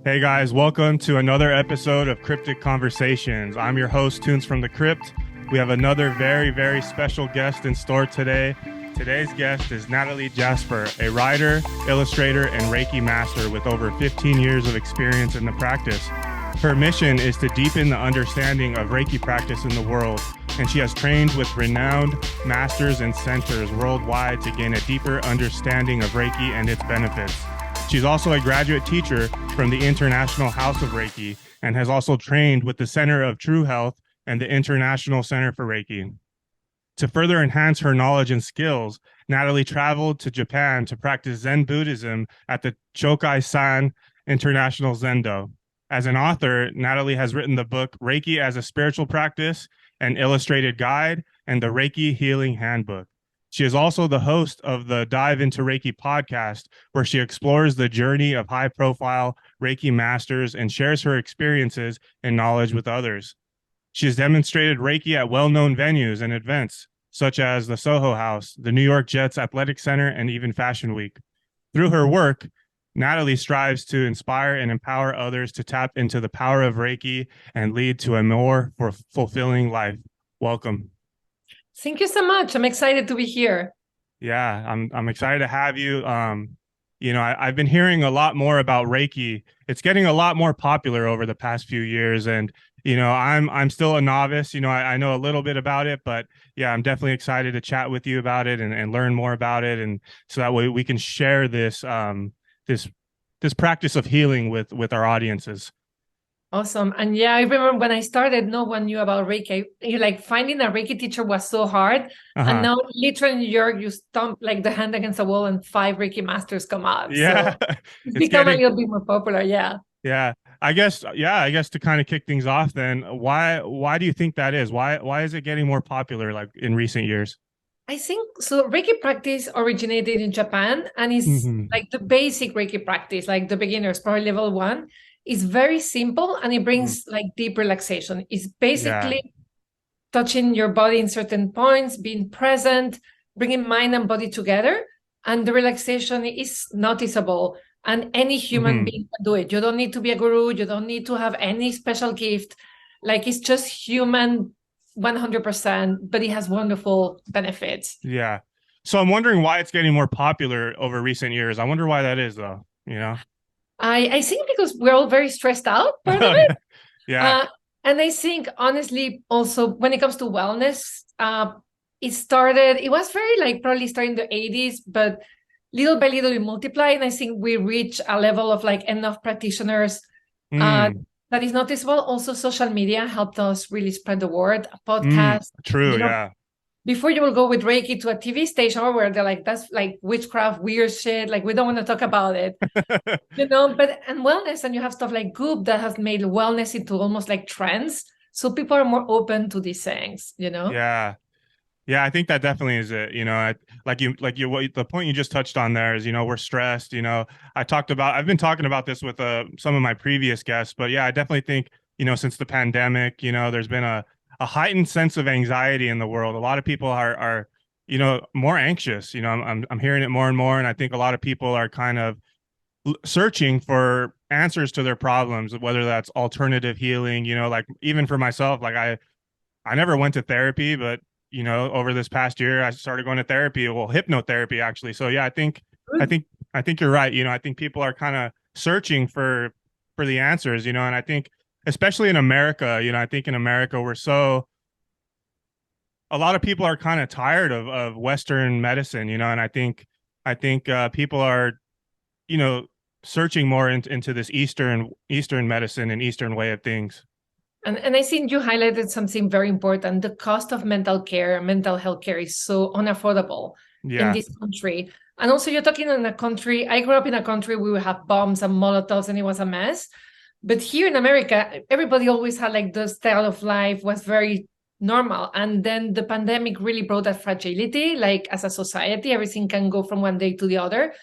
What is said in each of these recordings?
Hey guys, welcome to another episode of Cryptic Conversations. I'm your host, Tunez from the Crypt. We have another very, very special guest in store today. Today's guest is Nathalie Jaspar, a writer, illustrator, and Reiki master with over 15 years of experience in the practice. Her mission is to deepen the understanding of Reiki practice in the world, and she has trained with renowned masters and centers worldwide to gain a deeper understanding of Reiki and its benefits. She's also a graduate teacher from the International House of Reiki and has also trained with the Center of True Health and the International Center for Reiki. To further enhance her knowledge and skills, Nathalie traveled to Japan to practice Zen Buddhism at the Chokai-san International Zendo. As an author, Nathalie has written the book Reiki as a Spiritual Practice, an Illustrated Guide, and the Reiki Healing Handbook. She is also the host of the Dive into Reiki podcast, where she explores the journey of high-profile Reiki masters and shares her experiences and knowledge with others. She has demonstrated Reiki at well-known venues and events, such as the Soho House, the New York Jets Athletic Center, and even Fashion Week. Through her work, Nathalie strives to inspire and empower others to tap into the power of Reiki and lead to a more fulfilling life. Welcome. Thank you so much. I'm excited to be here. Yeah, I'm excited to have you. I've been hearing a lot more about Reiki. It's getting a lot more popular over the past few years, and I'm still a novice. I know a little bit about it, but yeah, I'm definitely excited to chat with you about it and learn more about it, and so that way we can share this this practice of healing with our audiences. Awesome. And yeah, I remember when I started, no one knew about Reiki. Like finding a Reiki teacher was so hard. And now literally in New York, you stomp like the hand against the wall and 5 Reiki masters come up. Yeah. So it's become a little bit more popular. Yeah. Yeah. I guess to kind of kick things off then, why do you think that is? Why is it getting more popular like in recent years? I think so. Reiki practice originated in Japan and is like the basic Reiki practice, like the beginners, probably level 1. It's very simple and it brings like deep relaxation. It's basically touching your body in certain points, being present, bringing mind and body together. And the relaxation is noticeable. And any human being can do it. You don't need to be a guru. You don't need to have any special gift. Like it's just human 100%, but it has wonderful benefits. Yeah. So I'm wondering why it's getting more popular over recent years. I wonder why that is though, I think because we're all very stressed out, part of it. Yeah. And I think, honestly, also when it comes to wellness, it was very like probably starting in the 80s, but little by little it multiplied. And I think we reach a level of like enough practitioners that is noticeable. Also, social media helped us really spread the word. A podcast. True, yeah. Before you will go with Reiki to a TV station where they're like, that's like witchcraft, weird shit. Like, we don't want to talk about it, and wellness. And you have stuff like Goop that has made wellness into almost like trends. So people are more open to these things, Yeah. Yeah, I think that definitely is it. The point you just touched on there is, we're stressed. I've been talking about this with some of my previous guests, but yeah, I definitely think, since the pandemic, there's been a heightened sense of anxiety in the world. A lot of people are more anxious. I'm hearing it more and more, and I think a lot of people are kind of searching for answers to their problems, whether that's alternative healing. Like even for myself, like I never went to therapy, but over this past year, I started going to therapy. Well, hypnotherapy actually. So yeah, I think you're right. I think people are kind of searching for the answers. And I think, especially in America, I think in America, a lot of people are kind of tired of Western medicine, and I think people are, searching more into this Eastern medicine and Eastern way of things. And I think you highlighted something very important. The cost of mental health care is so unaffordable in this country. And also you're talking in a country, I grew up in a country where we have bombs and Molotovs and it was a mess. But here in America, everybody always had like the style of life was very normal. And then the pandemic really brought that fragility, like as a society, everything can go from one day to the other.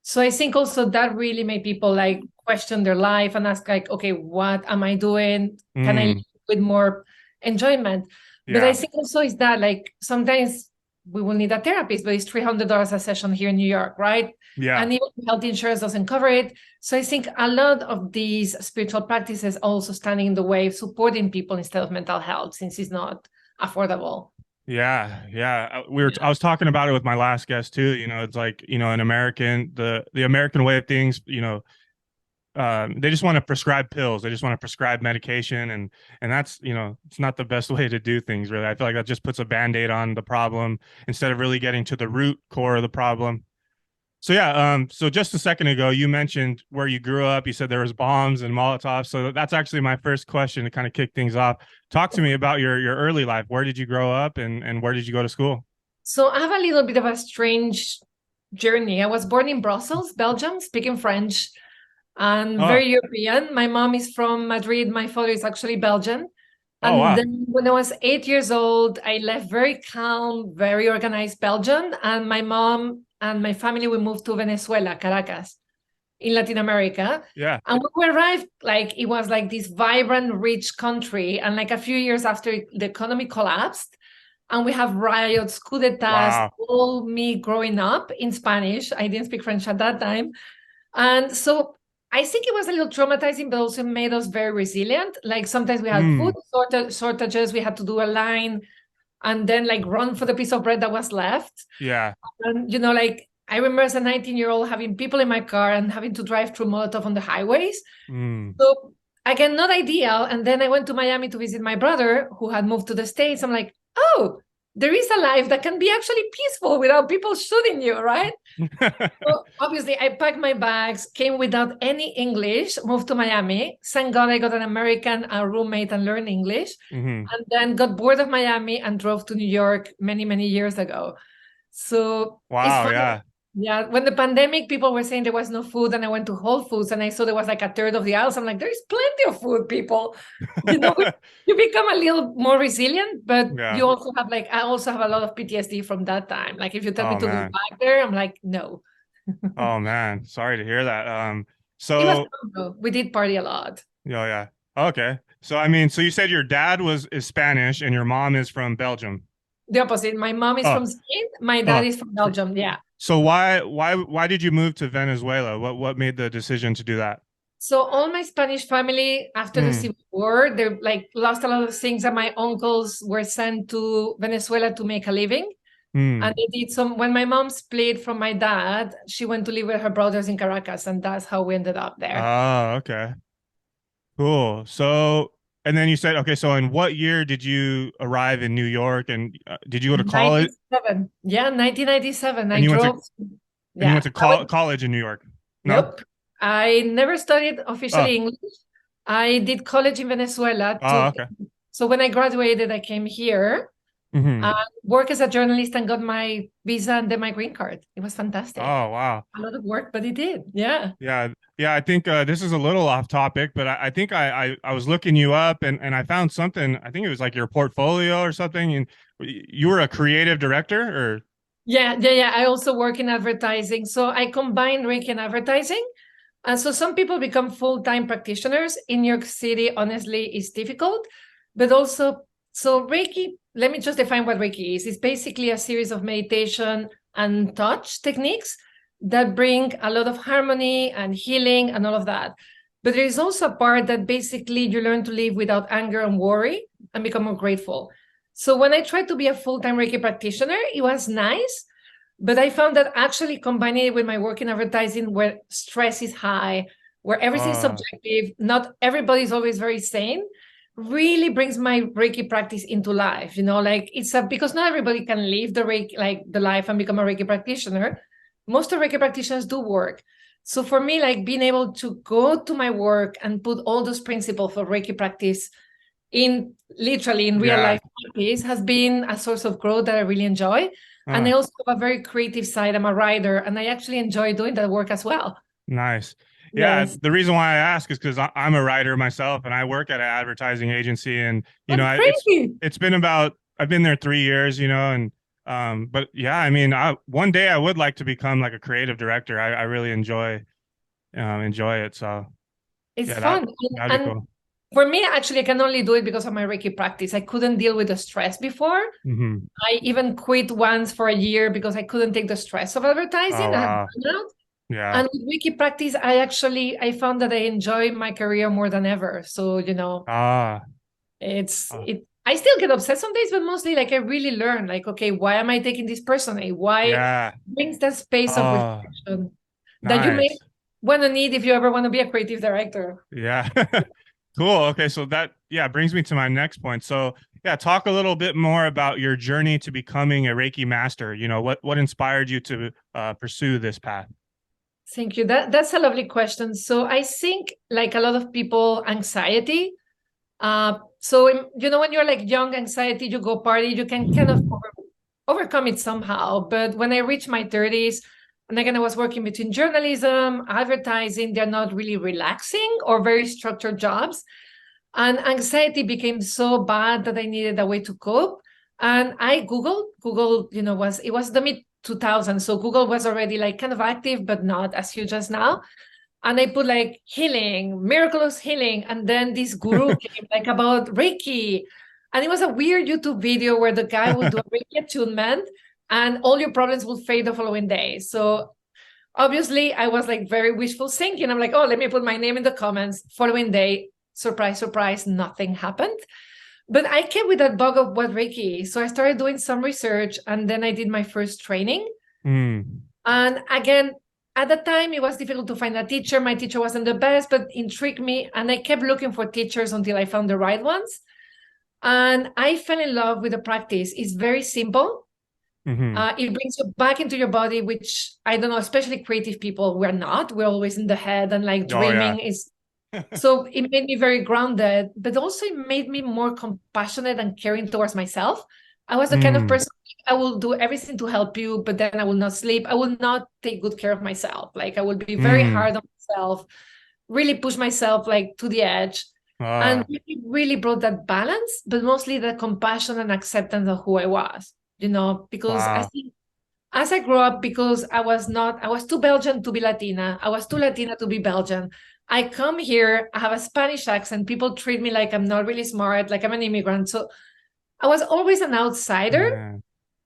So I think also that really made people like question their life and ask like, okay, what am I doing? Can I live with more enjoyment? But I think also is that like sometimes we will need a therapist, but it's $300 a session here in New York, right? Yeah. And even health insurance doesn't cover it. So I think a lot of these spiritual practices also standing in the way of supporting people instead of mental health, since it's not affordable. Yeah, yeah. I was talking about it with my last guest too. It's like, an American, the American way of things, they just want to prescribe pills. They just want to prescribe medication, and that's, it's not the best way to do things, really. I feel like that just puts a band-aid on the problem instead of really getting to the root core of the problem. So yeah, so just a second ago, you mentioned where you grew up. You said there was bombs and Molotovs. So that's actually my first question to kind of kick things off. Talk to me about your early life. Where did you grow up, and where did you go to school? So I have a little bit of a strange journey. I was born in Brussels, Belgium, speaking French and Oh, very European. My mom is from Madrid. My father is actually Belgian. oh And wow. then when I was 8 years old, I left very calm, very organized Belgium. And my mom and my family, we moved to Venezuela, Caracas, in Latin America. Yeah. And when we arrived, like it was like this vibrant, rich country. And like a few years after the economy collapsed, and we have riots, coup d'etats, Wow. all me growing up in Spanish. I didn't speak French at that time. And so I think it was a little traumatizing, but also made us very resilient. Like sometimes we had food Mm, shortages, we had to do a line and then like run for the piece of bread that was left. yeah. And, like I remember as a 19-year-old having people in my car and having to drive through Molotov on the highways. Mm. So again, not ideal. And then I went to Miami to visit my brother who had moved to the States. I'm like, oh, there is a life that can be actually peaceful without people shooting you, right? So obviously, I packed my bags, came without any English, moved to Miami. Thank God I got an American roommate and learned English. Hmm. And then got bored of Miami and drove to New York many, many years ago. So it's Wow. funny. Yeah. Yeah, when the pandemic, people were saying there was no food, and I went to Whole Foods and I saw there was like a third of the aisles. I'm like, there's plenty of food, people. You know, you become a little more resilient, but Yeah. you also have like, I also have a lot of PTSD from that time. Like, if you tell me Oh to go man. back there, I'm like, no. Oh man. Sorry to hear that. It was So fun though. We did party a lot. oh yeah. Okay. So I mean, so you said your dad is Spanish and your mom is from Belgium. The opposite. My mom is Oh, from Spain. My dad oh. is from Belgium. Yeah. So why did you move to Venezuela? What made the decision to do that? So all my Spanish family after the Mm, Civil War, they like lost a lot of things, and my uncles were sent to Venezuela to make a living. And mm. they did some when my mom split from my dad, she went to live with her brothers in Caracas, and that's how we ended up there. Oh, okay. Cool. So, and then you said, okay, so in what year did you arrive in New York, and did you go to college, 97. Yeah, 1997. I and drove. you went Yeah. to college in New York? No? Nope. I never studied Oh, officially English. I did college in Venezuela oh, to okay. so when I graduated, I came here, Hmm. worked as a journalist and got my visa and then my green card. It was fantastic. Oh, wow. A lot of work, but it did. Yeah. Yeah, yeah. I think this is a little off topic, but I think I was looking you up, and I found something. I think it was like your portfolio or something. And you were a creative director, or Yeah. I also work in advertising. So I combine Reiki and advertising. And so some people become full-time practitioners. In New York City, honestly, it's difficult. But also, so Reiki, let me just define what Reiki is. It's basically a series of meditation and touch techniques that bring a lot of harmony and healing and all of that. But there is also a part that basically you learn to live without anger and worry and become more grateful. So when I tried to be a full-time Reiki practitioner, it was nice. But I found that actually combining it with my work in advertising, where stress is high, where everything's uh, subjective, not everybody's always very sane, really brings my Reiki practice into life. Like because not everybody can live the Reiki, like the life and become a Reiki practitioner. Most of Reiki practitioners do work. So for me, like being able to go to my work and put all those principles of Reiki practice in literally in real yeah, life practice has been a source of growth that I really enjoy. And uh, I also have a very creative side. I'm a writer and I actually enjoy doing that work as well. nice. Yeah, Yes. the reason why I ask is because I'm a writer myself, and I work at an advertising agency, and That's crazy. it's been about I've been there 3 years, and but yeah, I mean, one day I would like to become like a creative director. I really enjoy it. So It's yeah, fun. that'd be And cool. For me, actually, I can only do it because of my Reiki practice. I couldn't deal with the stress before. Mm-hmm. I even quit once for a year because I couldn't take the stress of advertising. Oh, I had wow. burnout. Yeah. And with Reiki practice, I found that I enjoy my career more than ever. So, Ah. Ah. I still get obsessed some days, but mostly like I really learn, like, okay, why am I taking this personally? Why Yeah. brings that space of Oh, reflection that you may nice. want to need if you ever want to be a creative director. Yeah. Cool. Okay. So that, yeah, brings me to my next point. So, yeah, talk a little bit more about your journey to becoming a Reiki master. What inspired you to pursue this path? Thank you. That's a lovely question. So I think like a lot of people, anxiety. When you're like young, anxiety, you go party, you can kind of overcome it somehow. But when I reached my 30s, and again, I was working between journalism, advertising, they're not really relaxing or very structured jobs. And anxiety became so bad that I needed a way to cope. And I Google, was the mid 2000s. So Google was already like kind of active, but not as huge as now. And I put like healing, miraculous healing. And then this guru came like about Reiki. And it was a weird YouTube video where the guy would do a Reiki attunement and all your problems will fade the following day. So obviously I was like very wishful thinking. I'm like, oh, let me put my name in the comments. Following day, surprise, surprise, nothing happened. But I kept with that bug of what Reiki is. So I started doing some research and then I did my first training. Mm. And again, at the time, it was difficult to find a teacher. My teacher wasn't the best, but intrigued me. And I kept looking for teachers until I found the right ones. And I fell in love with the practice. It's very simple. Mm-hmm. It brings you back into your body, which I don't know, especially creative people, we're not. We're always in the head and like Oh, yeah. dreaming is. So it made me very grounded, but also it made me more compassionate and caring towards myself. I was the kind of Mm. person, I will do everything to help you, but then I will not sleep. I will not take good care of myself. Like I will be very Mm. hard on myself, really push myself like to the edge. And Uh, really brought that balance, but mostly the compassion and acceptance of who I was, because I wow. think as I grew up, because I was too Belgian to be Latina. I was too Latina to be Belgian. I come here, I have a Spanish accent. People treat me like I'm not really smart, like I'm an immigrant. So I was always an outsider. Yeah.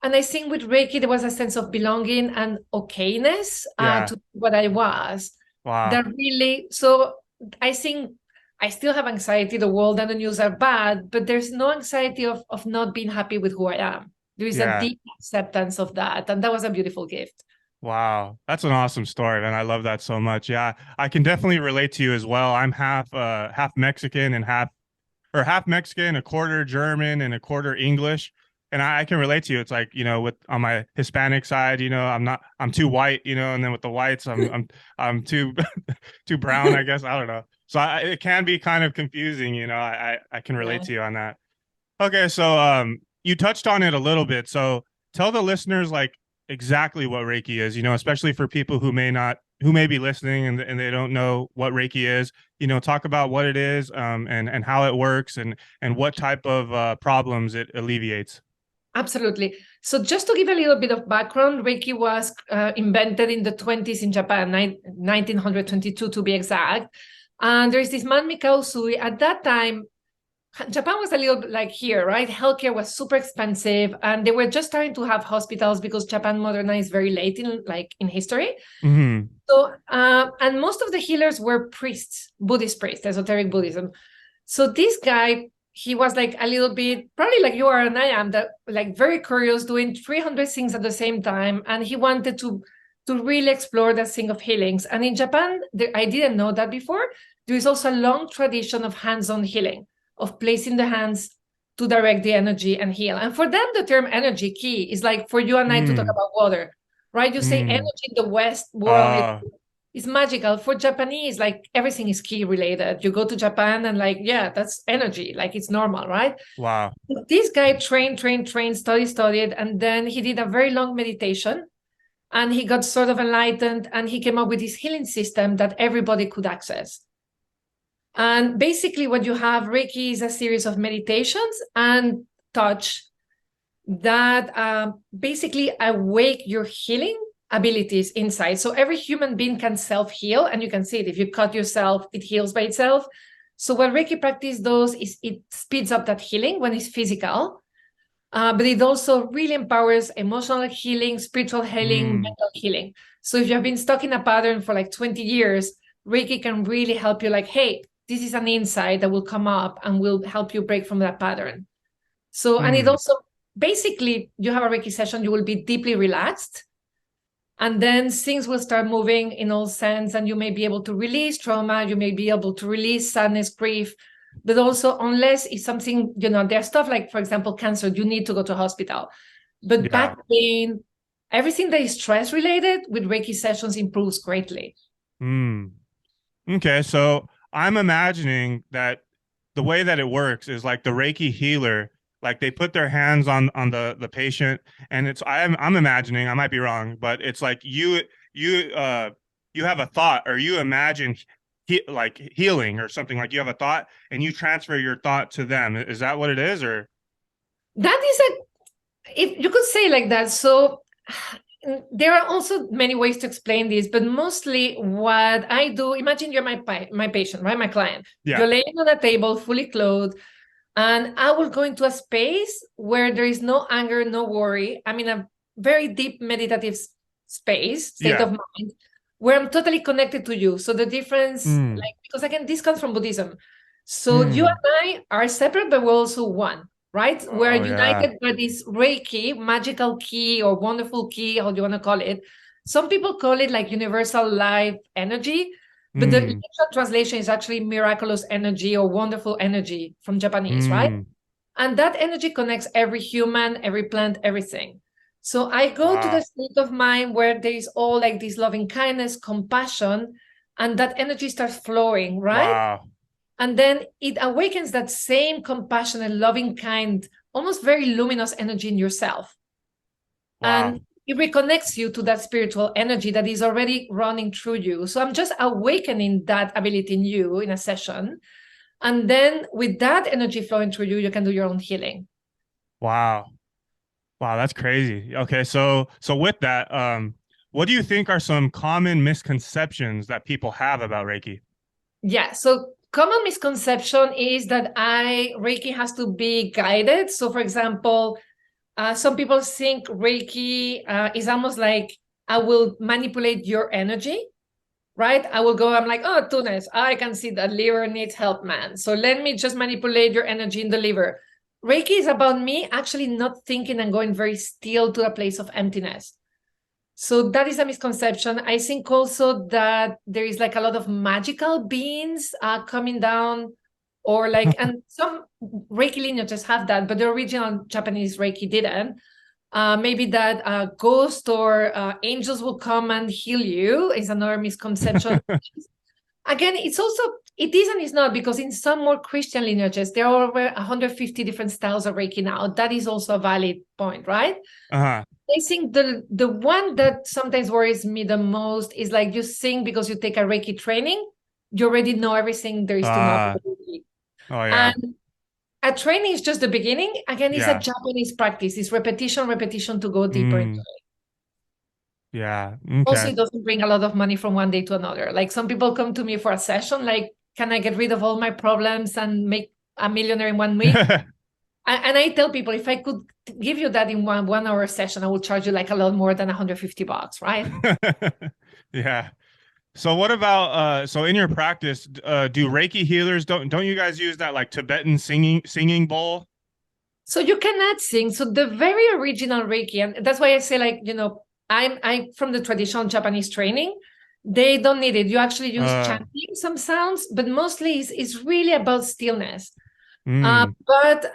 And I think with Reiki, there was a sense of belonging and okayness Yeah. to what I was. Wow. That really, so I think I still have anxiety. The world and the news are bad, but there's no anxiety of not being happy with who I am. There is a Yeah. deep acceptance of that. And that was a beautiful gift. Wow. That's an awesome story, man. I love that so much. Yeah. I can definitely relate to you as well. I'm half Mexican and half Mexican, a quarter German and a quarter English. And I can relate to you. It's like, with on my Hispanic side, I'm too white, and then with the whites, I'm too too brown, I guess. I don't know. So it can be kind of confusing, I can relate Yeah. to you on that. Okay, so you touched on it a little bit. So tell the listeners like exactly what Reiki is, especially for people who may be listening and they don't know what Reiki is. Talk about what it is, and how it works and what type of problems it alleviates. Absolutely. So just to give a little bit of background, Reiki was invented in the 20s in Japan, 1922 to be exact. And there's this man, Mikao Usui. At that time, Japan was a little bit like here, right? Healthcare was super expensive, and they were just starting to have hospitals because Japan modernized very late in history. Mm-hmm. So, and most of the healers were priests, Buddhist priests, esoteric Buddhism. So this guy, he was like a little bit, probably like you are and I am, that like very curious, doing 300 things at the same time, and he wanted to really explore that thing of healings. And in Japan, I didn't know that before. There is also a long tradition of hands-on healing, of placing the hands to direct the energy and heal. And for them, the term energy key is like for you and I to talk Mm. about water, right? You say Mm. energy in the West world Uh, is magical. For Japanese, like everything is key related. You go to Japan and like, yeah, that's energy. Like it's normal, right? wow. This guy trained, studied, and then he did a very long meditation and he got sort of enlightened and he came up with this healing system that everybody could access. And basically, what you have, Reiki is a series of meditations and touch that basically awake your healing abilities inside. So every human being can self-heal, and you can see it. If you cut yourself, it heals by itself. So what Reiki practice does is it speeds up that healing when it's physical, but it also really empowers emotional healing, spiritual healing, mental healing. So if you have been stuck in a pattern for like 20 years, Reiki can really help you like, hey, this is an insight that will come up and will help you break from that pattern. So, and it also, basically, you have a Reiki session, you will be deeply relaxed, and then things will start moving in all sense, and you may be able to release trauma, you may be able to release sadness, grief, but also unless it's something, there's stuff like, for example, cancer, you need to go to hospital. But back pain, everything that is stress related with Reiki sessions improves greatly. Okay, so I'm imagining that the way that it works is like the Reiki healer, like they put their hands on the patient, and I'm imagining, I might be wrong, but it's like you have a thought, or you imagine like healing or something, like you have a thought and you transfer your thought to them. Is that what it is? Or that is if you could say like that. So there are also many ways to explain this, but mostly what I do, imagine you're my patient, right? My client. Yeah. You're laying on a table, fully clothed, and I will go into a space where there is no anger, no worry. I'm in a very deep meditative state of mind, where I'm totally connected to you. So the difference, because again, this comes from Buddhism. So you and I are separate, but we're also one. Right? We're united by this Reiki, magical key or wonderful key, how do you want to call it? Some people call it like universal life energy, but the literal translation is actually miraculous energy or wonderful energy from Japanese, right? And that energy connects every human, every plant, everything. So I go to the state of mind where there is all like this loving kindness, compassion, and that energy starts flowing, right? And then it awakens that same compassionate, loving, kind, almost very luminous energy in yourself. And it reconnects you to that spiritual energy that is already running through you. So I'm just awakening that ability in you in a session. And then with that energy flowing through you, you can do your own healing. Wow, that's crazy. Okay, so with that, what do you think are some common misconceptions that people have about Reiki? Yeah, so common misconception is that Reiki has to be guided. So, for example, some people think Reiki is almost like I will manipulate your energy, right? I'm like, oh, Tunez, I can see that liver needs help, man. So let me just manipulate your energy in the liver. Reiki is about me actually not thinking and going very still to a place of emptiness. So that is a misconception. I think also that there is like a lot of magical beings coming down, or like, and some Reiki lineages have that, but the original Japanese Reiki didn't. Maybe that ghost or angels will come and heal you is another misconception. Again, it is and it's not, because in some more Christian lineages, there are over 150 different styles of Reiki now. That is also a valid point, right? I think the one that sometimes worries me the most is like you think because you take a Reiki training, you already know everything there is to know. And a training is just the beginning. Again, it's a Japanese practice. It's repetition to go deeper into it. Yeah. Okay. Also, it doesn't bring a lot of money from one day to another. Like some people come to me for a session, like, can I get rid of all my problems and make a millionaire in 1 week? And I tell people, if I could give you that in one hour session, I will charge you like a lot more than $150, right? Yeah. So what about so in your practice, do Reiki healers don't you guys use that like Tibetan singing bowl? So you cannot sing. So the very original Reiki, and that's why I say, like, I'm from the traditional Japanese training. They don't need it. You actually use chanting some sounds, but mostly it's really about stillness. But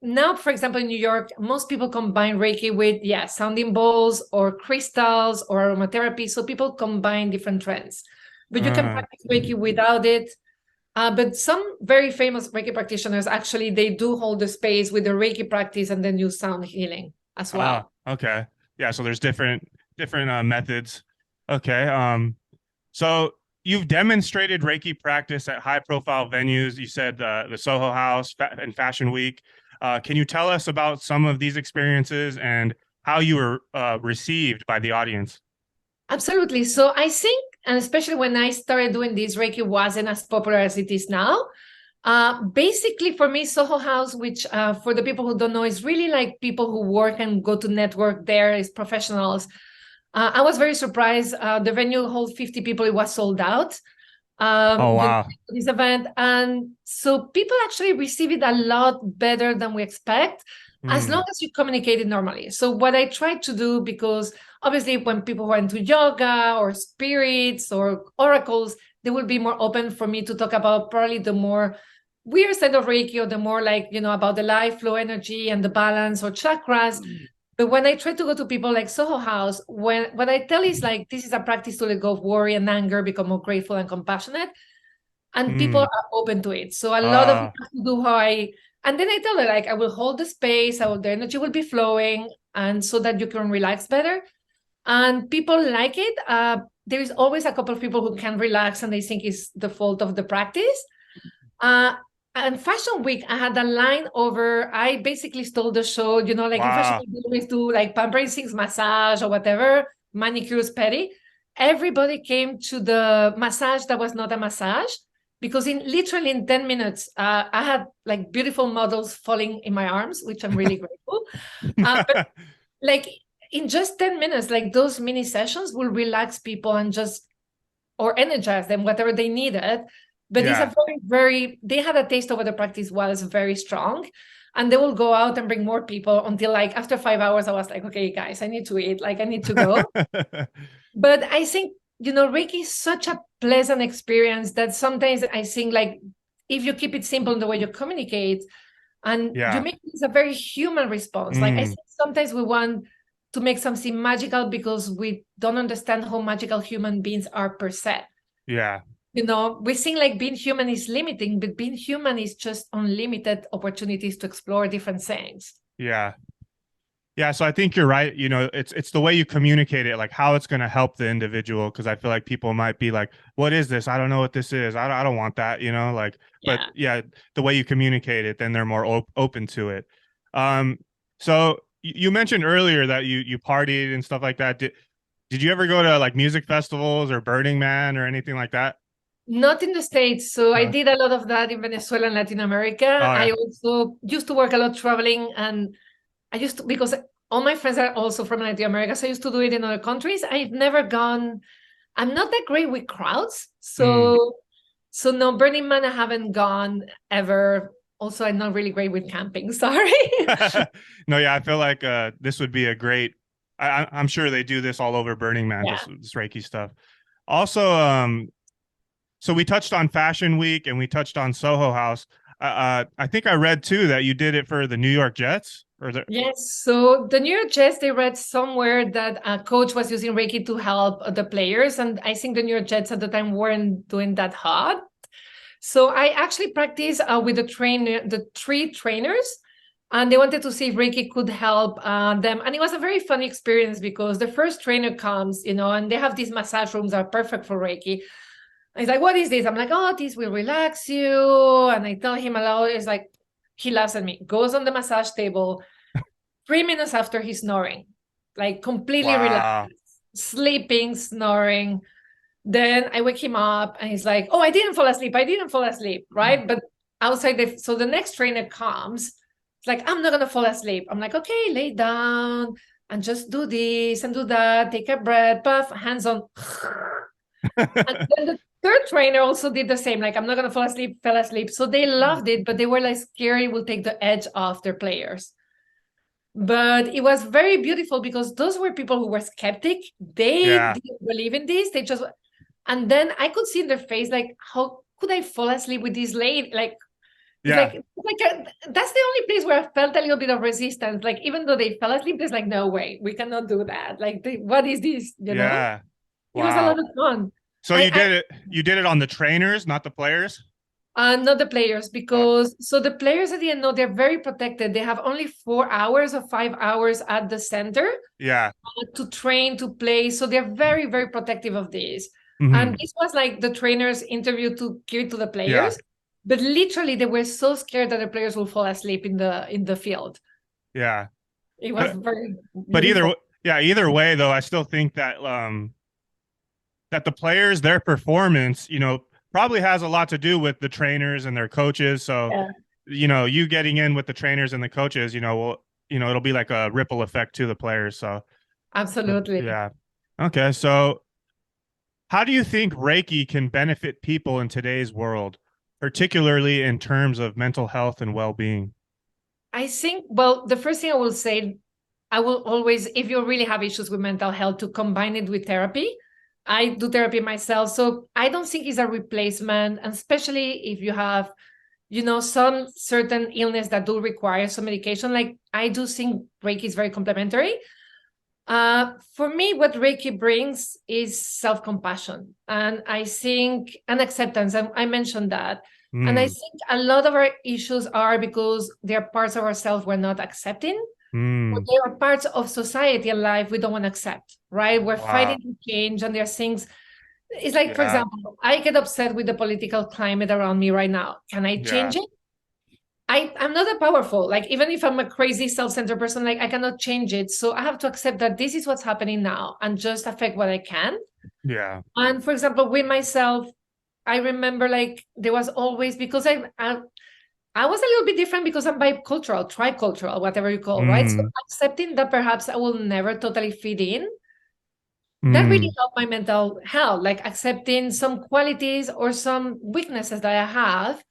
now, for example, in New York, most people combine Reiki with, sounding bowls or crystals or aromatherapy. So people combine different trends. But you can practice Reiki without it. But some very famous Reiki practitioners, actually, they do hold the space with the Reiki practice and then use sound healing as well. Okay. Yeah, so there's different methods. Okay. So you've demonstrated Reiki practice at high-profile venues. You said the Soho House and Fashion Week. Can you tell us about some of these experiences and how you were received by the audience? Absolutely. So I think and especially when I started doing this, Reiki wasn't as popular as it is now. Basically, for me, Soho House, which for the people who don't know, is really like people who work and go to network there as professionals. I was very surprised. The venue holds 50 people. It was sold out. Oh, wow. This event, and so people actually receive it a lot better than we expect, as long as you communicate it normally. So what I try to do, because obviously when people who are into yoga or spirits or oracles, they will be more open for me to talk about probably the more weird side of Reiki, or the more like, about the life flow energy and the balance or chakras. But when I try to go to people like Soho House, what I tell is like, this is a practice to let go of worry and anger, become more grateful and compassionate. And people are open to it. So a lot of it has to do and then I tell her, like, I will hold the space, the energy will be flowing, and so that you can relax better. And people like it. There is always a couple of people who can relax and they think it's the fault of the practice. And Fashion Week, I had a line over. I basically stole the show. Like in Fashion Week, we always do like pampering things, massage or whatever, manicures, pedi. Everybody came to the massage that was not a massage, because literally in 10 minutes, I had like beautiful models falling in my arms, which I'm really grateful. But like in just 10 minutes, like those mini sessions will relax people and or energize them, whatever they needed. But it's a they had a taste of what the practice was very strong. And they will go out and bring more people until like after 5 hours, I was like, okay, guys, I need to eat. Like I need to go. But I think, Reiki is such a pleasant experience that sometimes I think like, if you keep it simple in the way you communicate and you make this a very human response. Like I think sometimes we want to make something magical because we don't understand how magical human beings are per se. Yeah. We think like being human is limiting, but being human is just unlimited opportunities to explore different things. Yeah. Yeah. So I think you're right. It's the way you communicate it, like how it's going to help the individual. Cause I feel like people might be like, what is this? I don't know what this is. I don't want that, but the way you communicate it, then they're more open to it. So you mentioned earlier that you partied and stuff like that. Did you ever go to like music festivals or Burning Man or anything like that? Not in the States. So I did a lot of that in Venezuela and Latin America. I also used to work a lot traveling, and I used to, because all my friends are also from Latin America, so I used to do it in other countries. I've never gone. I'm not that great with crowds. So no, Burning Man, I haven't gone ever. Also, I'm not really great with camping. Sorry. No, yeah, I feel like this would be a great. I'm sure they do this all over Burning Man, this Reiki stuff. Also, so we touched on Fashion Week and we touched on Soho House. I think I read too that you did it for the New York Jets. Yes. So the New York Jets, they read somewhere that a coach was using Reiki to help the players. And I think the New York Jets at the time weren't doing that hard. So I actually practiced with the three trainers. And they wanted to see if Reiki could help them. And it was a very fun experience because the first trainer comes, and they have these massage rooms that are perfect for Reiki. And he's like, what is this? I'm like, oh, this will relax you. And I tell him aloud, it's like, he laughs at me, goes on the massage table. 3 minutes after, he's snoring, like completely relaxed, sleeping, snoring. Then I wake him up and he's like, oh, I didn't fall asleep. Right. But outside, so the next trainer comes. It's like, I'm not going to fall asleep. I'm like, okay, lay down and just do this and do that. Take a breath, puff, hands on. And then the third trainer also did the same. Like, I'm not going to fell asleep. So they loved it, but they were like scared it will take the edge off their players. But it was very beautiful because those were people who were skeptic. They didn't believe in this. And then I could see in their face, like, how could I fall asleep with this lady? Like, that's the only place where I felt a little bit of resistance. Like, even though they fell asleep, there's like, no way, we cannot do that. Like, what is this? You know? Wow. It was a lot of fun. So you did it on the trainers, not the players? Not the players, because so the players at the end, no, they're very protected. They have only 4 hours or 5 hours at the center to train, to play. So they're very, very protective of this. And this was like the trainers' interview to give it to the players. Yeah. But literally, they were so scared that the players will fall asleep in the field. Yeah, it was very. But either way, though, I still think that that the players, their performance, probably has a lot to do with the trainers and their coaches. So, Yeah, you getting in with the trainers and the coaches, it'll be like a ripple effect to the players. So, absolutely. yeah. Okay. So, how do you think Reiki can benefit people in today's world, particularly in terms of mental health and well-being? I think, well, the first thing I will say, I will always, if you really have issues with mental health, to combine it with therapy. I do therapy myself, so I don't think it's a replacement, and especially if you have, some certain illness that do require some medication. Like, I do think Reiki is very complementary. For me, what Reiki brings is self-compassion, and I think, and acceptance. I mentioned that. And I Mm, think a lot of our issues are because there are parts of ourselves we're not accepting, or mm, there are parts of society and life we don't want to accept, right? We're wow. fighting to change, and there are things. It's like, for Yeah. example, I get upset with the political climate around me right now. Can I Yeah. change it? I'm not that powerful. Like, even if I'm a crazy self-centered person, like, I cannot change it. So I have to accept that this is what's happening now and just affect what I can. Yeah. And for example, with myself, I remember, like, there was always, because I was a little bit different because I'm bicultural, tricultural, whatever you call, right? So Mm, accepting that perhaps I will never totally fit in, that really mm, helped my mental health, like accepting some qualities or some weaknesses that I have.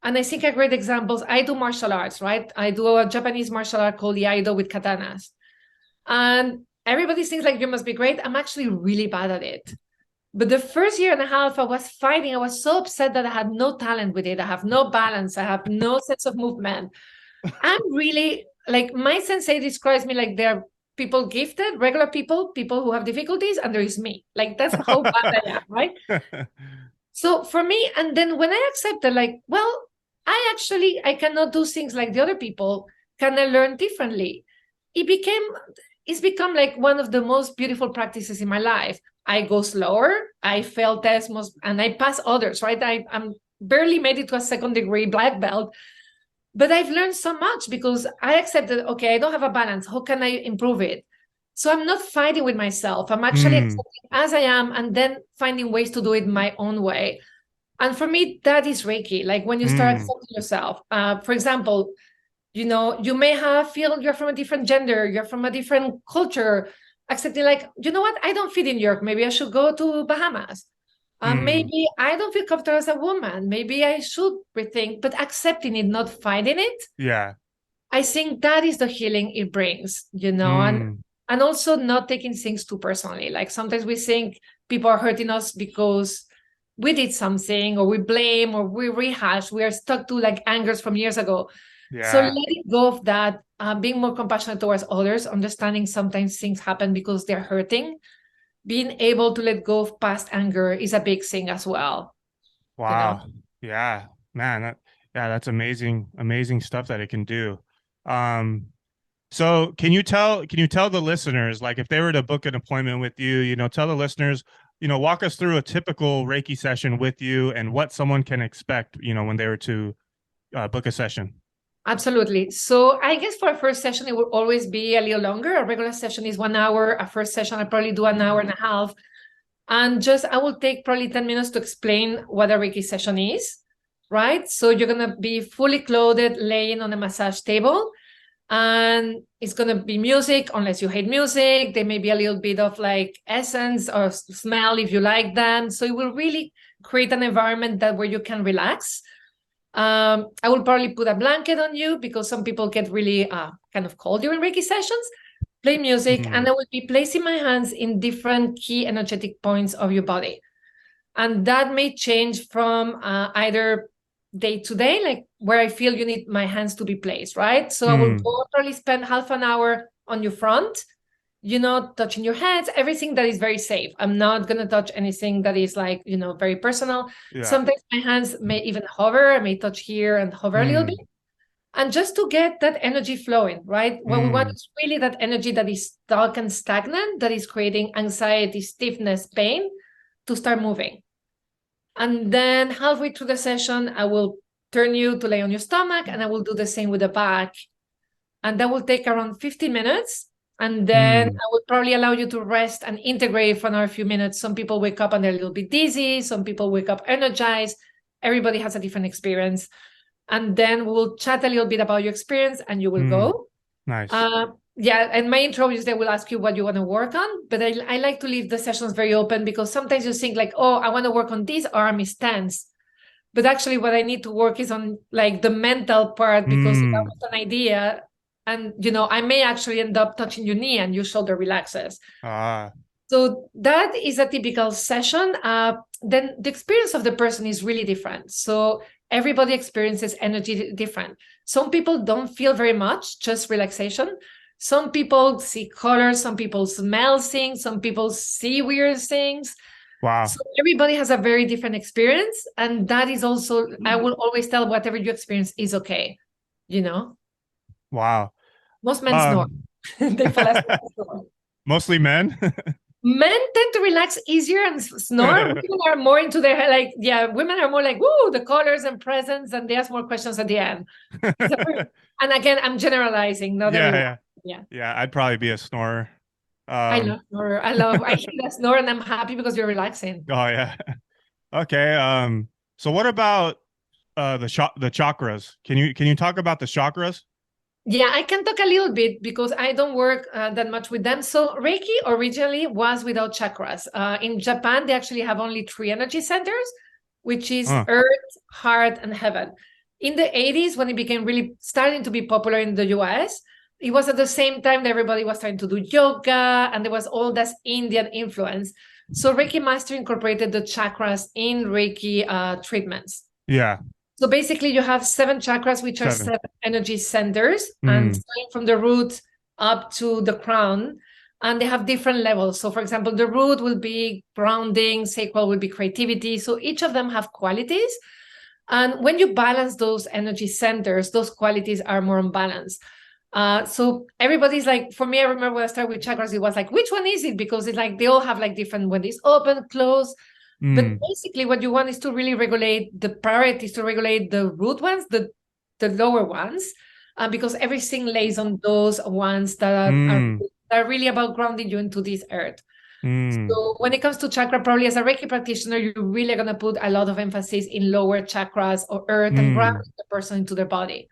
And I think a great example, I do martial arts, right? I do a Japanese martial art called Iaido with katanas. And everybody thinks like you must be great. I'm actually really bad at it. But the first year and a half I was fighting, I was so upset that I had no talent with it. I have no balance. I have no sense of movement. I'm really, like, my sensei describes me like there are people gifted, regular people, people who have difficulties, and there is me. Like, that's how bad I am, right? So for me, and then when I accepted, like, well, I cannot do things like the other people. Can I learn differently? It became, it's become like one of the most beautiful practices in my life. I go slower, I fail tests most, and I pass others, right? I'm barely made it to a second degree black belt, but I've learned so much because I accepted, okay, I don't have a balance. How can I improve it? So I'm not fighting with myself. I'm actually mm, accepting as I am and then finding ways to do it my own way. And for me, that is Reiki. Like, when you start mm, accepting yourself. For example, you may have feel you're from a different gender, you're from a different culture, accepting, like, you know what, I don't fit in Europe. Maybe I should go to Bahamas. mm. Maybe I don't feel comfortable as a woman. Maybe I should rethink, but accepting it, not fighting it. Yeah. I think that is the healing it brings, Mm, and also not taking things too personally. Like, sometimes we think people are hurting us because we did something, or we blame, or we rehash. We are stuck to like angers from years ago. So yeah. letting go of that, being more compassionate towards others, understanding sometimes things happen because they're hurting. Being able to let go of past anger is a big thing as well. You know. Wow. Yeah. Man, that's amazing, amazing stuff that it can do. Um, so can you tell the listeners, like if they were to book an appointment with you, tell the listeners, walk us through a typical Reiki session with you and what someone can expect, when they were to book a session. Absolutely. So I guess for a first session, it will always be a little longer. A regular session is 1 hour. A first session, I probably do an hour and a half. And just, I will take probably 10 minutes to explain what a Reiki session is, right? So you're going to be fully clothed, laying on a massage table. And it's going to be music, unless you hate music. There may be a little bit of like essence or smell if you like them. So it will really create an environment that where you can relax. I will probably put a blanket on you because some people get really kind of cold during Reiki sessions. Play music, Mm, and I will be placing my hands in different key energetic points of your body. And that may change from either day to day, like where I feel you need my hands to be placed, right? So I will mm, go probably spend half an hour on your front, touching your hands, everything that is very safe. I'm not going to touch anything that is like, very personal. yeah. Sometimes my hands may even hover. I may touch here and hover a little bit. Mm, And just to get that energy flowing, right? What we want mm, is really that energy that is stuck and stagnant, that is creating anxiety, stiffness, pain, to start moving. And then halfway through the session, I will turn you to lay on your stomach, and I will do the same with the back. And that will take around 15 minutes. And then I would probably allow you to rest and integrate for another few minutes. Some people wake up and they're a little bit dizzy. Some people wake up energized. Everybody has a different experience. And then we'll chat a little bit about your experience and you will go. Nice. Yeah, and my intro is they will ask you what you want to work on, but I like to leave the sessions very open because sometimes you think like, oh, I want to work on this arm is tense. But actually what I need to work is on like the mental part because if I was an idea and, you know, I may actually end up touching your knee and your shoulder relaxes. So that is a typical session. Then the experience of the person is really different. So everybody experiences energy different. Some people don't feel very much, just relaxation. Some people see colors, some people smell things, some people see weird things. Wow. So everybody has a very different experience. And that is also, I will always tell whatever you experience is okay, you know? Wow. Most men snore. They fall asleep. Mostly men? Men tend to relax easier and snore. Women are more into their, like, yeah, women are more like, woo, the colors and presents, and they ask more questions at the end. And again, I'm generalizing, not everyone. Yeah, I'd probably be a snorer. I love snorer. I hear that snore and I'm happy because you're relaxing. Oh yeah. Okay. So what about the chakras? Can you talk about the chakras? Yeah, I can talk a little bit because I don't work that much with them. So Reiki originally was without chakras. In Japan, they actually have only 3 energy centers, which is earth, heart, and heaven. In the 80s, when it became really starting to be popular in the US, it was at the same time that everybody was trying to do yoga and there was all this Indian influence. So Reiki Master incorporated the chakras in Reiki treatments. Yeah. So basically you have 7 chakras, which are 7 energy centers, and starting from the root up to the crown, and they have different levels. So for example, the root will be grounding, sacral will be creativity. So each of them have qualities. And when you balance those energy centers, those qualities are more in balance. So everybody's like, for me, I remember when I started with chakras, it was like, which one is it? Because it's like, they all have like different, when it's open, close. But basically what you want is to really regulate the priorities, to regulate the root ones, the lower ones, because everything lays on those ones that are really about grounding you into this earth. So when it comes to chakra, probably as a Reiki practitioner, you're really going to put a lot of emphasis in lower chakras or earth and grounding the person into their body.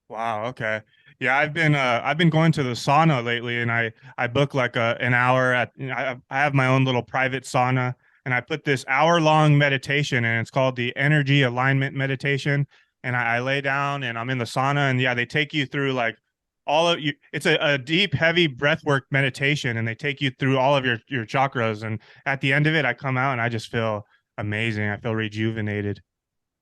Wow. Okay. Yeah, I've been going to the sauna lately, and I book like an hour at. I have my own little private sauna, and I put this hour-long meditation, and it's called the energy alignment meditation. And I lay down, and I'm in the sauna, and yeah, they take you through like all of you. It's a deep, heavy breathwork meditation, and they take you through all of your chakras. And at the end of it, I come out and I just feel amazing. I feel rejuvenated.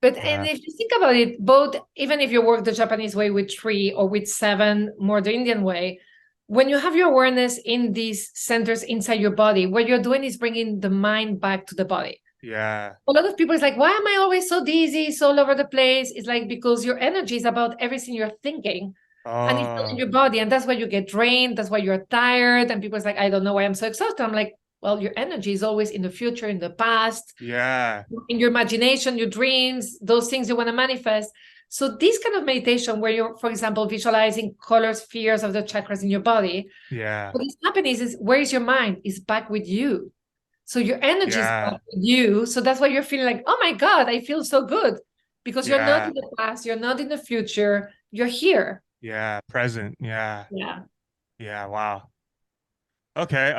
But and if you think about it, both, even if you work the Japanese way with 3 or with 7, more the Indian way, when you have your awareness in these centers inside your body, what you're doing is bringing the mind back to the body. Yeah. A lot of people is like, why am I always so dizzy, so all over the place? It's like, because your energy is about everything you're thinking. And it's not in your body. And that's why you get drained. That's why you're tired. And people's like, I don't know why I'm so exhausted. I'm like, well, your energy is always in the future, in the past. Yeah. In your imagination, your dreams, those things you want to manifest. So this kind of meditation where you're, for example, visualizing color spheres of the chakras in your body. Yeah. What is happening is where is your mind? It's back with you. So your energy is back with you. So that's why you're feeling like, oh my God, I feel so good. Because you're not in the past, you're not in the future, you're here. Yeah, present. Yeah. Yeah. Yeah, wow. Okay.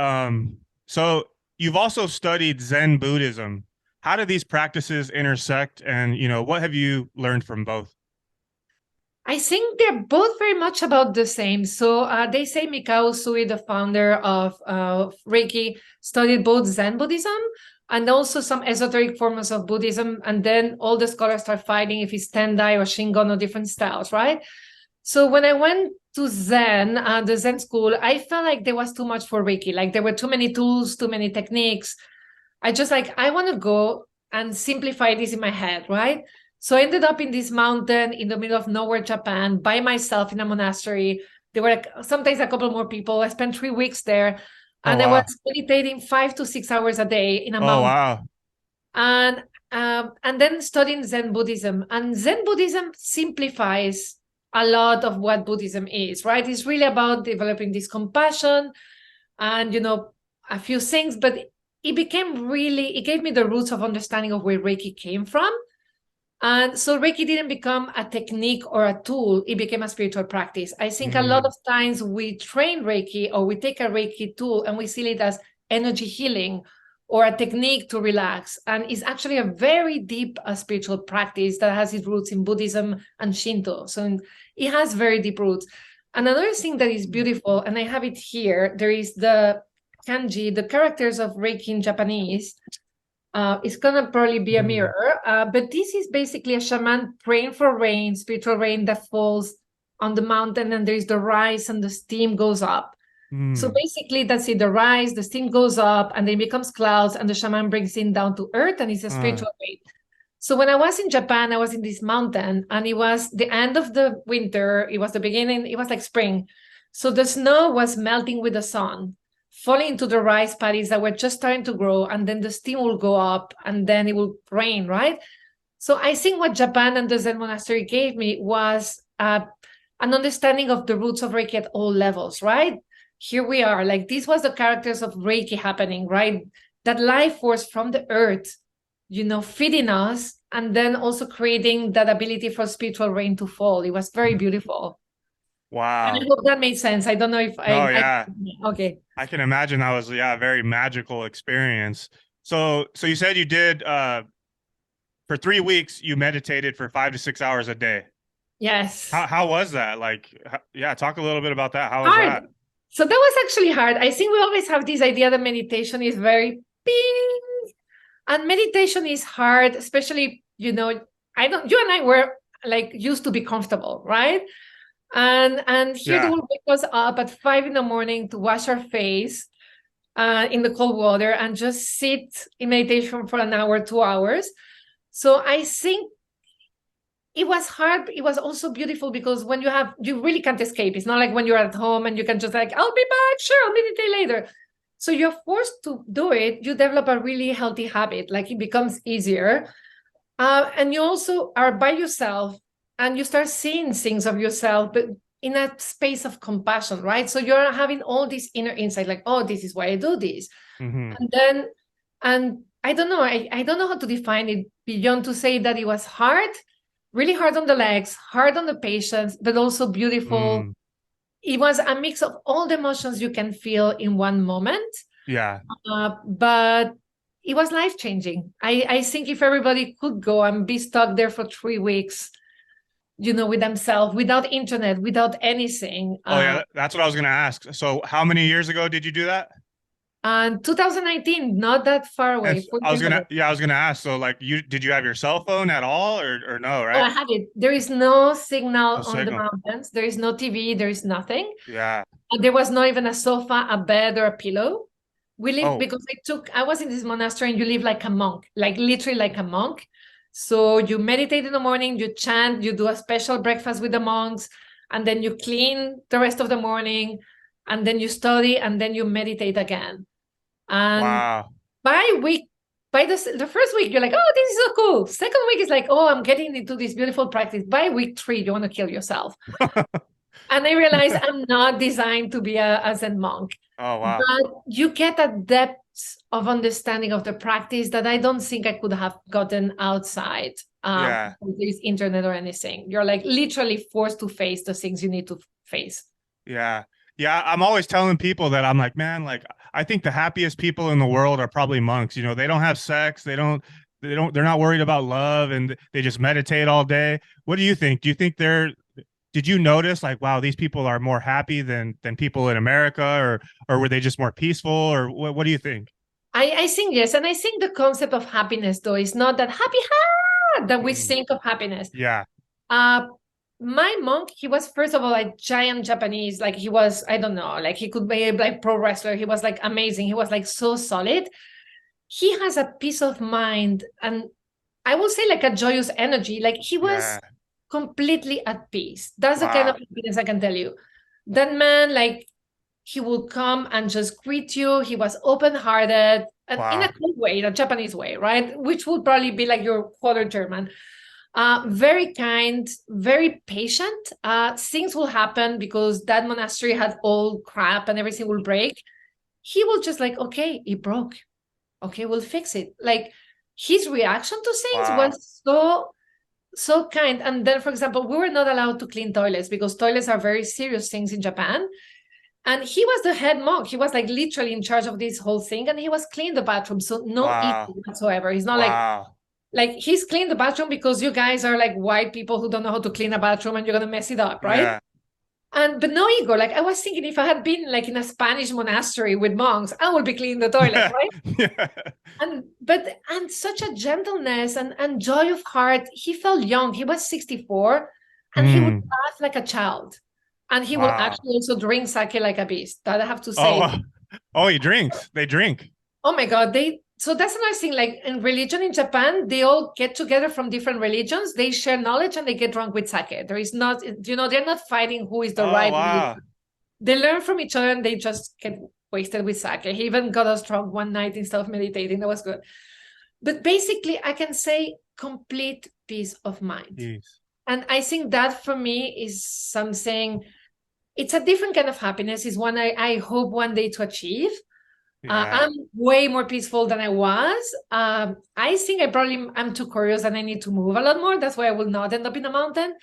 So you've also studied Zen Buddhism. How do these practices intersect, and what have you learned from both? I think they're both very much about the same. So they say Mikao Usui, the founder of Reiki, studied both Zen Buddhism and also some esoteric forms of Buddhism. And then all the scholars start fighting if it's Tendai or Shingon or different styles, right? So when I went to Zen, the Zen school, I felt like there was too much for Reiki. Like there were too many tools, too many techniques. I want to go and simplify this in my head, right? So I ended up in this mountain in the middle of nowhere, Japan, by myself in a monastery. There were sometimes a couple more people. I spent 3 weeks there, and I was meditating 5 to 6 hours a day in a mountain. Wow. And then studying Zen Buddhism. And Zen Buddhism simplifies a lot of what Buddhism is, right? It's really about developing this compassion and, you know, a few things, but it gave me the roots of understanding of where Reiki came from. And so Reiki didn't become a technique or a tool, it became a spiritual practice. I think a lot of times we train Reiki or we take a Reiki tool and we see it as energy healing or a technique to relax. And it's actually a very deep spiritual practice that has its roots in Buddhism and Shinto. So it has very deep roots. And another thing that is beautiful, and I have it here, there is the kanji, the characters of Reiki in Japanese. It's gonna probably be a mirror, but this is basically a shaman praying for rain, spiritual rain that falls on the mountain, and there's the rise and the steam goes up. So basically that's it, the rise, the steam goes up, and then becomes clouds, and the shaman brings it down to earth, and it's a spiritual rain. So when I was in Japan, I was in this mountain, and it was the end of the winter, it was the beginning, it was like spring. So the snow was melting with the sun, falling into the rice paddies that were just starting to grow, and then the steam will go up, and then it will rain, right? So I think what Japan and the Zen monastery gave me was an understanding of the roots of Reiki at all levels, right? Here we are, like this was the characters of Reiki happening, right? That life force from the earth, you know, feeding us, and then also creating that ability for spiritual rain to fall. It was very beautiful. Wow. And I hope that made sense. I don't know if okay. I can imagine that was a very magical experience. So you said you did for 3 weeks you meditated for 5 to 6 hours a day. Yes. How was that? Like, talk a little bit about that. How was that? So that was actually hard. I think we always have this idea that meditation is very ping, and meditation is hard, especially, you know, you and I were like used to be comfortable, right? And here they will wake us up at 5 a.m. to wash our face in the cold water and just sit in meditation for an hour, 2 hours. So I think it was hard. It was also beautiful because when you really can't escape. It's not like when you're at home and you can just like, I'll be back, sure, I'll meditate later. So you're forced to do it. You develop a really healthy habit, like it becomes easier. And you also are by yourself and you start seeing things of yourself, but in a space of compassion, right? So you're having all this inner insight, like, oh, this is why I do this. And I don't know, I don't know how to define it beyond to say that it was hard, really hard on the legs, hard on the patience, but also beautiful. It was a mix of all the emotions you can feel in one moment. Yeah. But it was life-changing. I think if everybody could go and be stuck there for 3 weeks, you know, with themselves, without internet, without anything. That's what I was going to ask. So how many years ago did you do that? 2019, not that far away. I was gonna ask. So, like, did you have your cell phone at all, or no? Right? Oh, I had it. There is no signal on the mountains. There is no TV. There is nothing. Yeah. There was not even a sofa, a bed, or a pillow. We lived because I was in this monastery, and you live like a monk, like literally like a monk. So you meditate in the morning, you chant, you do a special breakfast with the monks, and then you clean the rest of the morning, and then you study, and then you meditate again. And by the first week, you're like, oh, this is so cool. Second week is like, oh, I'm getting into this beautiful practice. By week 3, you want to kill yourself. And I realized I'm not designed to be a Zen monk. Oh, wow. But you get a depth of understanding of the practice that I don't think I could have gotten outside this internet or anything. You're like literally forced to face the things you need to face. Yeah. Yeah. I'm always telling people that I'm like, man, like, I think the happiest people in the world are probably monks. You know, they don't have sex. They're not worried about love, and they just meditate all day. What do you think? Do you think did you notice like, wow, these people are more happy than people in America, or were they just more peaceful, or what do you think? I think yes. And I think the concept of happiness, though, is not that happy that we think of happiness. Yeah. My monk, he was first of all like giant Japanese, like he was, I don't know, like he could be like pro wrestler. He was like amazing. He was like so solid. He has a peace of mind, and I will say like a joyous energy. Like he was completely at peace. That's the kind of happiness I can tell you. That man, like he would come and just greet you. He was open-hearted and in a cool way, in a Japanese way, right? Which would probably be like your quarter German. Very kind, very patient. Things will happen because that monastery had all crap and everything will break. He will just like, okay, it broke. Okay, we'll fix it. Like his reaction to things Wow. was so kind. And then, for example, we were not allowed to clean toilets because toilets are very serious things in Japan. And he was the head monk. He was like literally in charge of this whole thing, and he was cleaning the bathroom. So no issue Wow. whatsoever. He's not Wow. like he's cleaned the bathroom because you guys are like white people who don't know how to clean a bathroom and you're gonna mess it up, right? Yeah. And but no ego. Like I was thinking, if I had been like in a Spanish monastery with monks, I would be cleaning the toilet, Yeah. right? Yeah. And such a gentleness and joy of heart. He felt young. He was 64, and he would Mm. laugh like a child. And he will Wow. actually also drink sake like a beast. That I have to Oh, say. wow. Oh, he drinks. They drink. Oh my God. So that's another thing. Like in religion in Japan, they all get together from different religions. They share knowledge and they get drunk with sake. There is not, they're not fighting who is the Oh, right religion. wow. They learn from each other and they just get wasted with sake. He even got us drunk one night instead of meditating. That was good. But basically, I can say complete peace of mind. Jeez. And I think that for me is something, it's a different kind of happiness, is one I hope one day to achieve. Yeah. I'm way more peaceful than I was. I think I'm too curious and I need to move a lot more. That's why I will not end up in a mountain.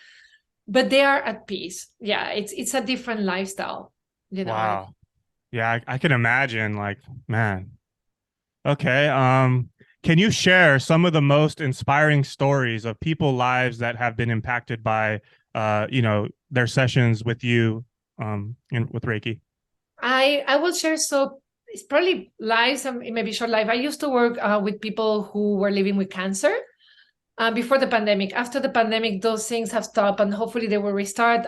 But they are at peace. Yeah, it's a different lifestyle, Wow. Yeah, I can imagine. Like, man. Okay. Can you share some of the most inspiring stories of people lives that have been impacted by their sessions with you with Reiki? I will share. So it's probably lives and maybe short life. I used to work with people who were living with cancer before the pandemic. After the pandemic, those things have stopped and hopefully they will restart.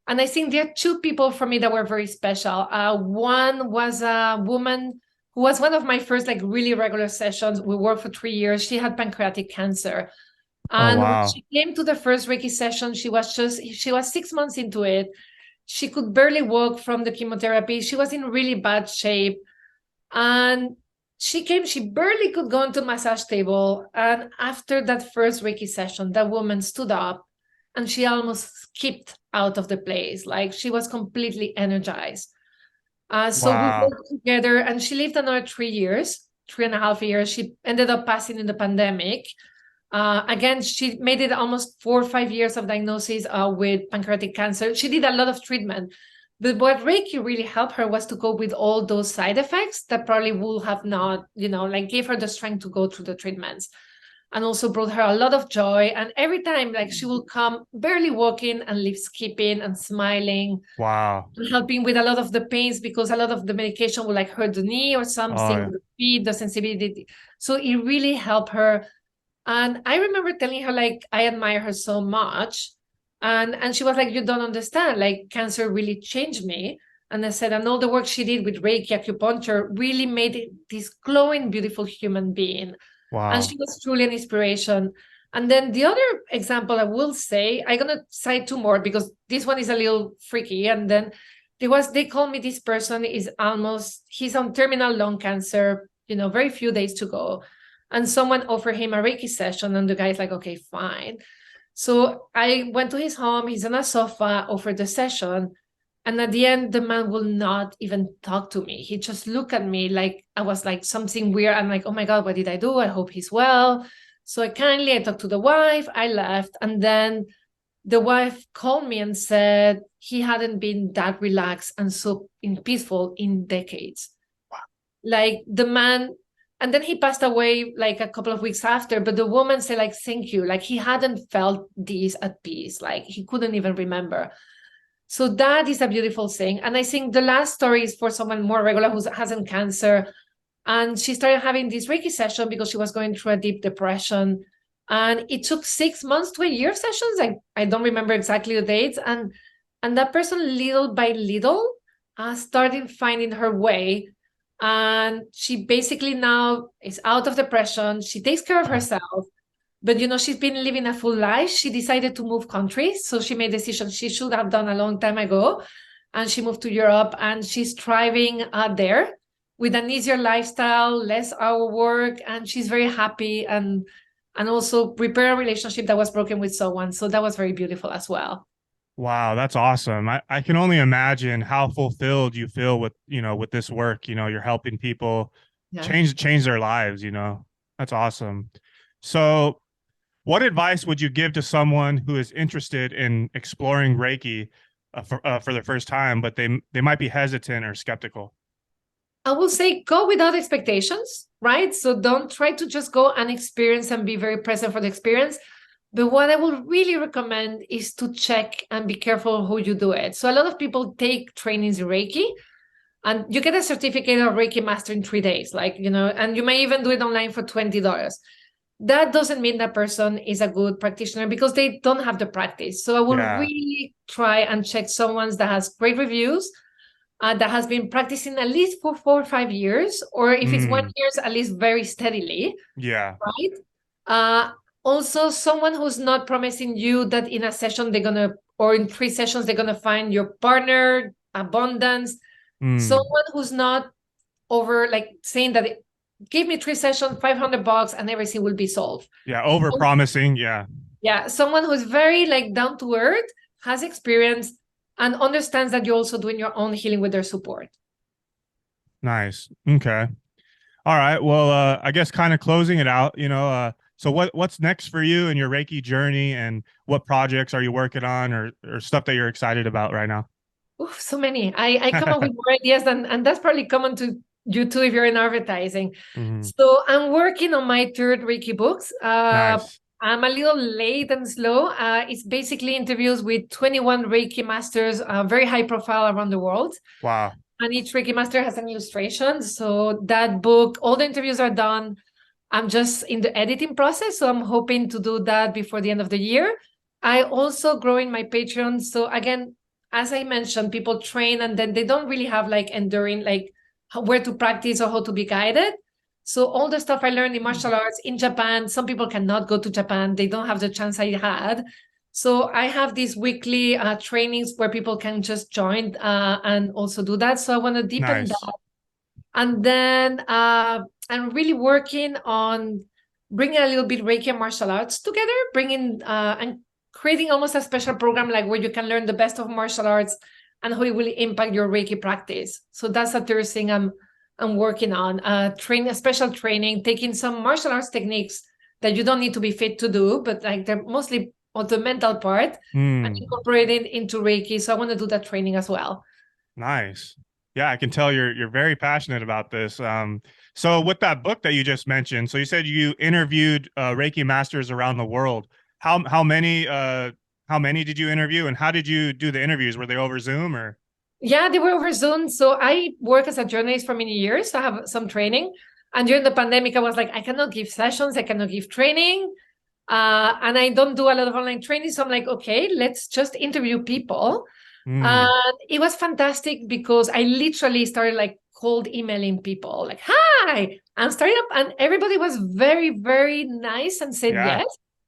And I think there are two people for me that were very special. One was a woman who was one of my first like really regular sessions. We worked for 3 years. She had pancreatic cancer. Oh, And when wow. she came to the first Reiki session, she was 6 months into it. She could barely walk from the chemotherapy. She was in really bad shape. And she barely could go into massage table. And after that first Reiki session, that woman stood up and she almost skipped out of the place. Like she was completely energized. So we Wow. worked together and she lived another 3 years, 3.5 years. She ended up passing in the pandemic. Again, she made it almost 4 or 5 years of diagnosis with pancreatic cancer. She did a lot of treatment. But what Reiki really helped her was to cope with all those side effects that probably would have not, like gave her the strength to go through the treatments. And also brought her a lot of joy. And every time, like she will come barely walking and leave skipping and smiling, Wow. and helping with a lot of the pains because a lot of the medication will like hurt the knee or Oh, something, yeah. the feet, the sensibility. So it really helped her. And I remember telling her, like, I admire her so much. And she was like, you don't understand. Like, cancer really changed me. And I said, and all the work she did with Reiki acupuncture really made it this glowing, beautiful human being. And Wow. she was truly an inspiration. And then the other example I will say, I'm gonna cite two more because this one is a little freaky. And then they called me, this person he's on terminal lung cancer, very few days to go. And someone offered him a Reiki session, and the guy's like, okay, fine. So I went to his home, he's on a sofa, offered the session. And at the end, the man will not even talk to me. He just looked at me like I was like something weird. I'm like, oh my God, what did I do? I hope he's well. So I talked to the wife, I left. And then the wife called me and said he hadn't been that relaxed and so peaceful in decades. Like the man, and then he passed away like a couple of weeks after, but the woman said like, thank you. Like he hadn't felt this at peace. Like he couldn't even remember. So that is a beautiful thing. And I think the last story is for someone more regular who hasn't cancer. And she started having this Reiki session because she was going through a deep depression. And it took 6 months to a year sessions. I don't remember exactly the dates. And that person, little by little, started finding her way. And she basically now is out of depression. She takes care of herself. But she's been living a full life. She decided to move countries. So she made a decision she should have done a long time ago. And she moved to Europe and she's thriving there with an easier lifestyle, less hour work, and she's very happy. And and also repair a relationship that was broken with someone. So that was very beautiful as well. Wow, that's awesome. I can only imagine how fulfilled you feel with, with this work. You're helping people Yeah. change their lives. That's awesome. So, what advice would you give to someone who is interested in exploring Reiki for the first time, but they might be hesitant or skeptical? I will say go without expectations, right? So don't try to just go and experience and be very present for the experience. But what I would really recommend is to check and be careful who you do it. So a lot of people take trainings in Reiki and you get a certificate of Reiki master in 3 days, and you may even do it online for $20. That doesn't mean that person is a good practitioner because they don't have the practice. So I will Yeah. really try and check someone that has great reviews, that has been practicing at least for 4 or 5 years, or if it's Mm, 1 year, at least very steadily, yeah. right? Also, someone who's not promising you that in a session or in 3 sessions, they're gonna find your partner, abundance. Mm, Someone who's not over like saying that give me 3 sessions, $500, and everything will be solved. yeah. Over promising. Yeah. Yeah, someone who's very like down to earth, has experience, and understands that you're also doing your own healing with their support. Nice. Okay. All right. Well, I guess kind of closing it out, so what's next for you in your Reiki journey, and what projects are you working on, or stuff that you're excited about right now? Oof, so many. I come up with more ideas and that's probably common to you too if you're in advertising. Hmm. So I'm working on my third Reiki books. Nice. I'm a little late and slow. It's basically interviews with 21 Reiki masters, very high profile around the world. Wow. And each Reiki master has an illustration. So that book, all the interviews are done. I'm just in the editing process. So I'm hoping to do that before the end of the year. I also growing my Patreon. So again, as I mentioned, people train and then they don't really have like enduring, like where to practice or how to be guided. So all the stuff I learned in martial arts in Japan, some people cannot go to Japan. They don't have the chance I had. So I have these weekly trainings where people can just join and also do that. So I want to deepen Nice. that. And then I'm really working on bringing a little bit Reiki and martial arts together, bringing and creating almost a special program like where you can learn the best of martial arts and how it will impact your Reiki practice. So that's the third thing I'm working on. Train a special training, taking some martial arts techniques that you don't need to be fit to do, but like they're mostly on the mental part and Mm, incorporating into Reiki. So I want to do that training as well. nice. Yeah, I can tell you're very passionate about this. So with that book that you just mentioned, so you said you interviewed Reiki masters around the world. How many did you interview, and how did you do the interviews? Were they over Zoom or? Yeah, they were over Zoom. So I work as a journalist for many years. So I have some training. And during the pandemic, I was like, I cannot give sessions, I cannot give training. And I don't do a lot of online training. So I'm like, okay, let's just interview people. Mm, And it was fantastic because I literally started like cold emailing people, like, hi, I'm starting up. And everybody was very, very nice and said yeah, yes.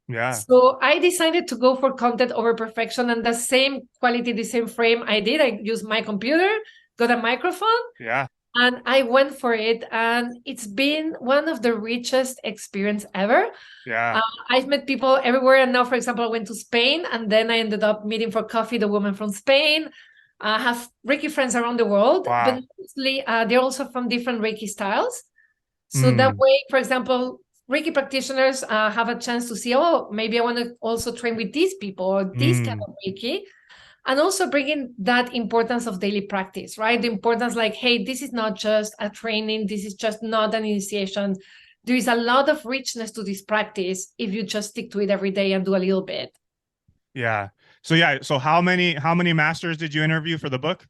yeah, So I decided to go for content over perfection, and the same quality, the same frame I did. I used my computer, got a microphone, yeah, and I went for it. And it's been one of the richest experience ever. yeah. I've met people everywhere. And now, for example, I went to Spain and then I ended up meeting for coffee the woman from Spain. I have Reiki friends around the world, but Wow. mostly they're also from different Reiki styles. So that Mm, way, for example, Reiki practitioners have a chance to see, oh, maybe I want to also train with these people or this kind mm, of Reiki. And also bringing that importance of daily practice, right? The importance like, hey, this is not just a training. This is just not an initiation. There is a lot of richness to this practice if you just stick to it every day and do a little bit. yeah. So how many masters did you interview for the book?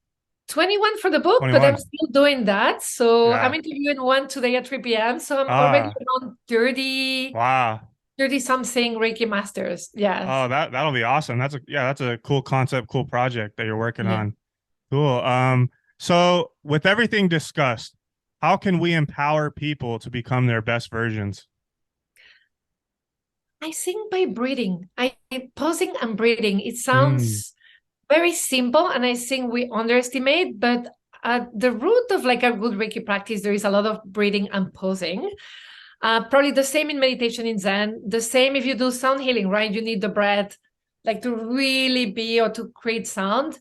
21 for the book, but I'm 21. still doing that. So I'm Yeah. interviewing one today at 3 p.m. So I'm already Ah, around 30, wow. 30 something Reiki masters. Oh, Yes. that'll be awesome. That's a cool concept, cool project that you're working Yeah. on. Cool. So with everything discussed, how can we empower people to become their best versions? I think by breathing, I pausing and breathing. It Mm, sounds very simple, and I think we underestimate, but at the root of like a good Reiki practice, there is a lot of breathing and pausing. Probably the same in meditation in Zen, the same if you do sound healing, right? You need the breath like to really be or to create sound.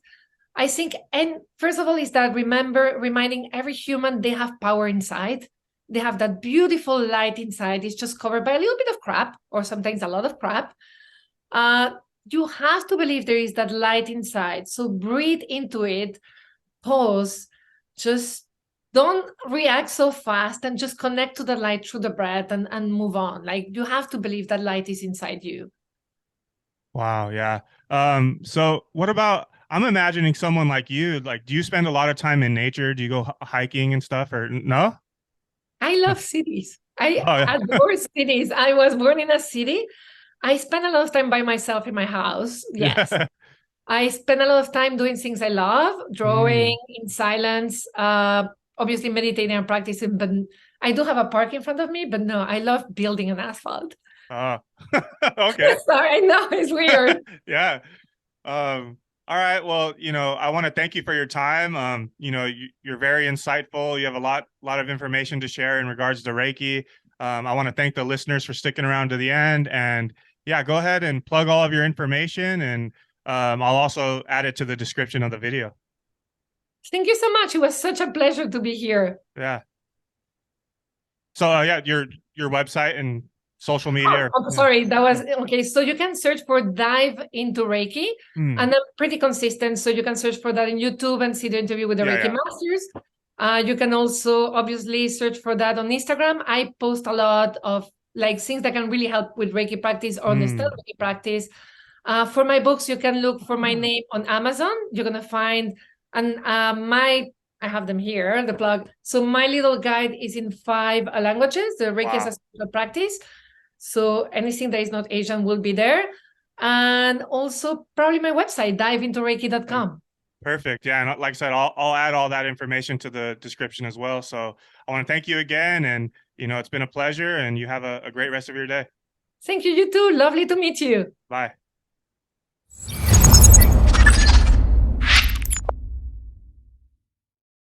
I think, and first of all, is that reminding every human they have power inside. They have that beautiful light inside. It's just covered by a little bit of crap, or sometimes a lot of crap. You have to believe there is that light inside. So breathe into it, pause, just don't react so fast, and just connect to the light through the breath and move on. Like you have to believe that light is inside you. Wow, yeah. So what about, I'm imagining someone like you, like, do you spend a lot of time in nature? Do you go hiking and stuff, or no? I love cities. I Oh, adore cities. I was born in a city. I spend a lot of time by myself in my house. Yes. yeah. I spend a lot of time doing things I love, drawing Mm. in silence, obviously meditating and practicing. But I do have a park in front of me, but no, I love building on asphalt. Oh, okay. Sorry, I know it's weird. Yeah. All right. Well, I want to thank you for your time. You're very insightful. You have a lot of information to share in regards to Reiki. I want to thank the listeners for sticking around to the end. And yeah, go ahead and plug all of your information, and I'll also add it to the description of the video. Thank you so much. It was such a pleasure to be here. Yeah. So yeah, your website and social Oh, media. I'm Yeah. sorry. That was okay. So you can search for Dive into Reiki, Mm. and I'm pretty consistent. So you can search for that in YouTube and see the interview with the Yeah. Reiki Yeah. masters. You can also obviously search for that on Instagram. I post a lot of like things that can really help with Reiki practice or understand Mm. Reiki practice. For my books, you can look for my name on Amazon. You're gonna find, and I have them here. The plug. So my little guide is in 5 languages. The Reiki as a Wow. spiritual practice. So anything that is not Asian will be there. And also probably my website, diveintoreiki.com. Perfect. Yeah, and like I said, I'll add all that information to the description as well. So I want to thank you again, and it's been a pleasure, and you have a great rest of your day. Thank you, you too. Lovely to meet you. Bye.